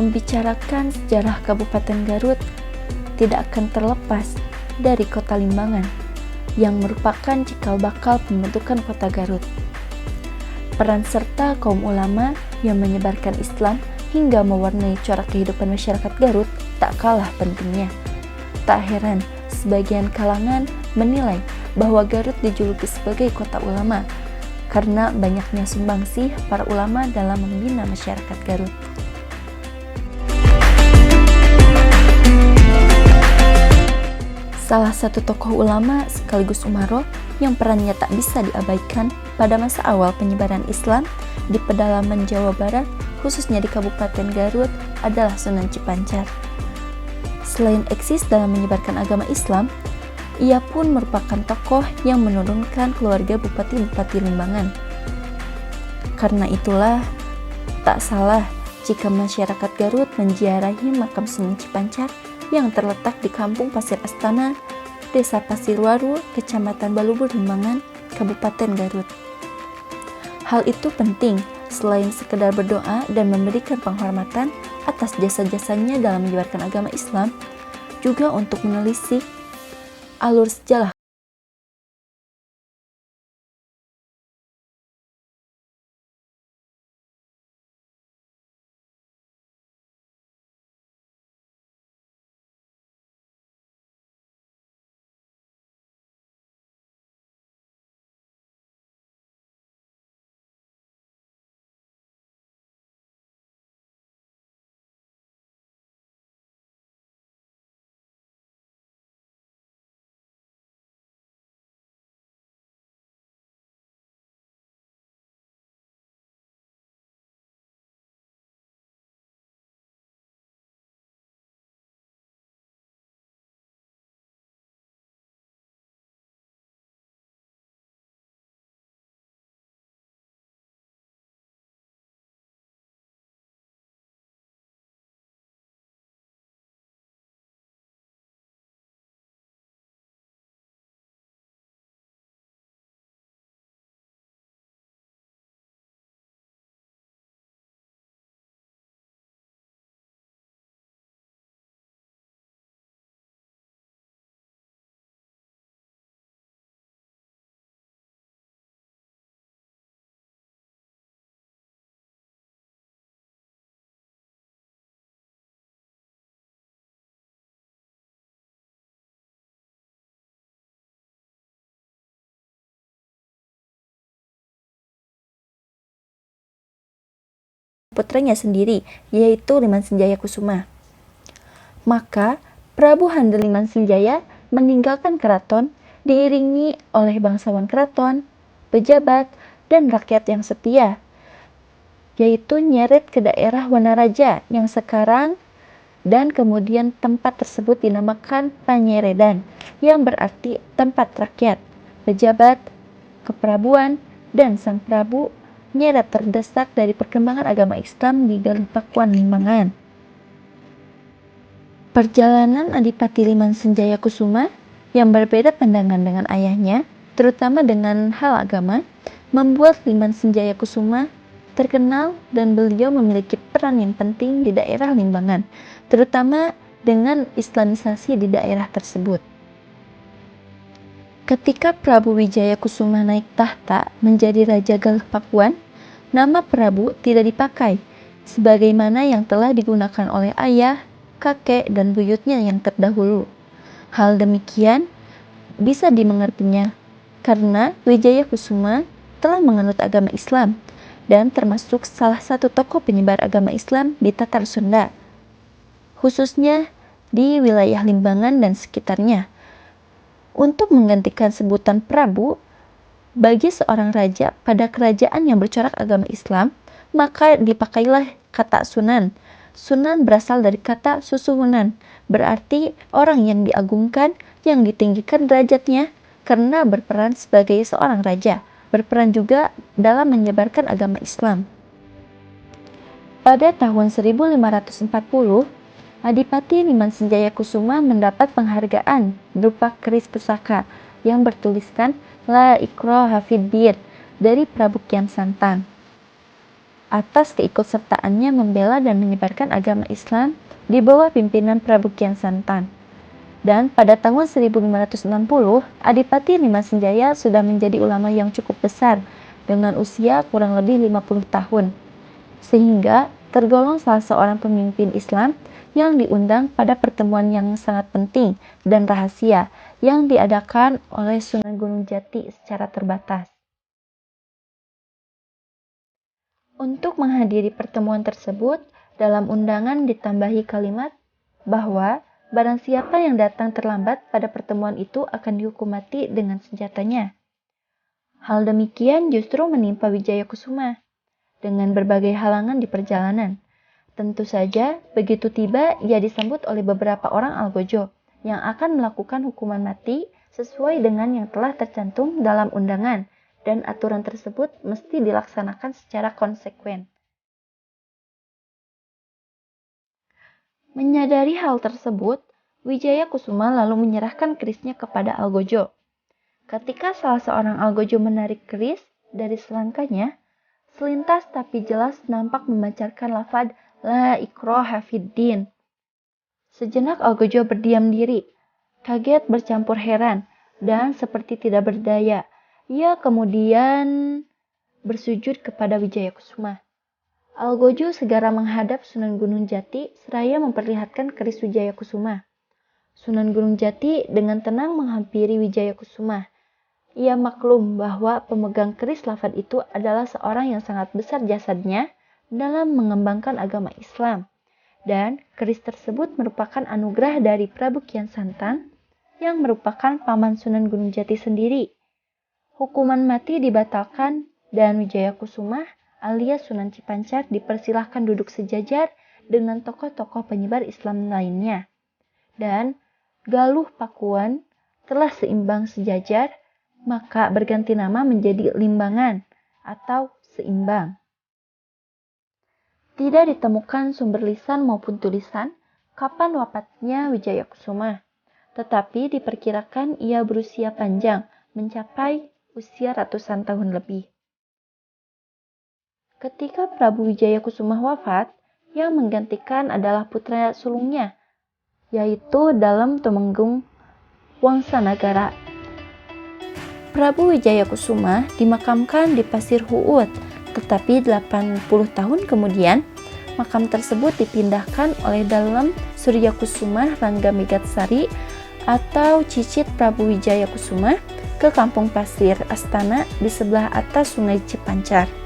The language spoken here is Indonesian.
membicarakan sejarah Kabupaten Garut, tidak akan terlepas dari Kota Limbangan yang merupakan cikal bakal pembentukan Kota Garut. Peran serta kaum ulama yang menyebarkan Islam hingga mewarnai corak kehidupan masyarakat Garut tak kalah pentingnya. Tak heran sebagian kalangan menilai bahwa Garut dijuluki sebagai kota ulama karena banyaknya sumbangsih para ulama dalam membina masyarakat Garut. Salah satu tokoh ulama sekaligus umaroh yang perannya tak bisa diabaikan pada masa awal penyebaran Islam di pedalaman Jawa Barat, khususnya di Kabupaten Garut, adalah Sunan Cipancar. Selain eksis dalam menyebarkan agama Islam, ia pun merupakan tokoh yang menurunkan keluarga bupati-bupati Limbangan. Karena itulah, tak salah jika masyarakat Garut menziarahi makam Sunan Cipancar yang terletak di Kampung Pasir Astana, Desa Pasirwaru, Kecamatan Balubur, Limbangan, Kabupaten Garut. Hal itu penting selain sekedar berdoa dan memberikan penghormatan atas jasa-jasanya dalam menyebarkan agama Islam, juga untuk menelisik alur sejarah putranya sendiri, yaitu Liman Senjaya Kusuma. Maka Prabu Handeliman Senjaya meninggalkan keraton diiringi oleh bangsawan keraton, pejabat, dan rakyat yang setia, yaitu nyeret ke daerah Wanaraja yang sekarang dan kemudian tempat tersebut dinamakan Panyeredan, yang berarti tempat rakyat, pejabat, keprabuan, dan sang prabu nyeret terdesak dari perkembangan agama Islam di Galuh Pakuan Limbangan. Perjalanan Adipati Liman Senjaya Kusuma yang berbeda pandangan dengan ayahnya, terutama dengan hal agama, membuat Liman Senjaya Kusuma terkenal dan beliau memiliki peran yang penting di daerah Limbangan, terutama dengan Islamisasi di daerah tersebut. Ketika Prabu Wijaya Kusuma naik tahta menjadi Raja Galuh Pakuan, nama Prabu tidak dipakai, sebagaimana yang telah digunakan oleh ayah, kakek, dan buyutnya yang terdahulu. Hal demikian bisa dimengertinya karena Wijaya Kusuma telah menganut agama Islam dan termasuk salah satu tokoh penyebar agama Islam di Tatar Sunda, khususnya di wilayah Limbangan dan sekitarnya. Untuk menggantikan sebutan Prabu bagi seorang raja pada kerajaan yang bercorak agama Islam, maka dipakailah kata Sunan. Sunan berasal dari kata susuhunan, berarti orang yang diagungkan, yang ditinggikan derajatnya karena berperan sebagai seorang raja, berperan juga dalam menyebarkan agama Islam. Pada tahun 1540, Adipati Liman Senjaya Kusuma mendapat penghargaan berupa keris pusaka yang bertuliskan La Ikraha Fid Din dari Prabu Kian Santang. atas keikutsertaannya membela dan menyebarkan agama Islam di bawah pimpinan Prabu Kian Santan. Dan pada tahun 1560, Adipati Limasenjaya sudah menjadi ulama yang cukup besar dengan usia kurang lebih 50 tahun. Sehingga tergolong salah seorang pemimpin Islam yang diundang pada pertemuan yang sangat penting dan rahasia yang diadakan oleh Sunan Gunung Jati secara terbatas. Untuk menghadiri pertemuan tersebut, dalam undangan ditambahi kalimat bahwa barang siapa yang datang terlambat pada pertemuan itu akan dihukum mati dengan senjatanya. Hal demikian justru menimpa Wijaya Kusuma dengan berbagai halangan di perjalanan. Tentu saja, begitu tiba ia disambut oleh beberapa orang Algojo yang akan melakukan hukuman mati sesuai dengan yang telah tercantum dalam undangan, dan aturan tersebut mesti dilaksanakan secara konsekuen. Menyadari hal tersebut, Wijaya Kusuma lalu menyerahkan kerisnya kepada Algojo. Ketika salah seorang Algojo menarik keris dari selangkanya, selintas tapi jelas nampak memancarkan lafaz La ikroha fiddin. Sejenak Algojo berdiam diri, kaget bercampur heran, dan seperti tidak berdaya. Ia kemudian bersujud kepada Wijaya Kusuma. Algojo segera menghadap Sunan Gunung Jati seraya memperlihatkan keris Wijaya Kusuma. Sunan Gunung Jati dengan tenang menghampiri Wijaya Kusuma. Ia maklum bahwa pemegang keris lafaz itu adalah seorang yang sangat besar jasadnya dalam mengembangkan agama Islam. Dan keris tersebut merupakan anugerah dari Prabu Kian Santan yang merupakan paman Sunan Gunung Jati sendiri. Hukuman mati dibatalkan dan Wijaya Kusuma alias Sunan Cipancar dipersilahkan duduk sejajar dengan tokoh-tokoh penyebar Islam lainnya. Dan Galuh Pakuan telah seimbang sejajar, maka berganti nama menjadi Limbangan atau Seimbang. Tidak ditemukan sumber lisan maupun tulisan kapan wafatnya Wijaya Kusuma, tetapi diperkirakan ia berusia panjang, mencapai usia ratusan tahun lebih. Ketika Prabu Wijaya Kusuma wafat, yang menggantikan adalah putra sulungnya, yaitu Dalem Tumenggung Wangsanagara. Prabu Wijaya Kusuma dimakamkan di Pasir Huut, tetapi 80 tahun kemudian, makam tersebut dipindahkan oleh Dalem Suryakusuma Rangga Megatsari atau cicit Prabu Wijaya Kusuma ke Kampung Pasir Astana di sebelah atas Sungai Cipancar.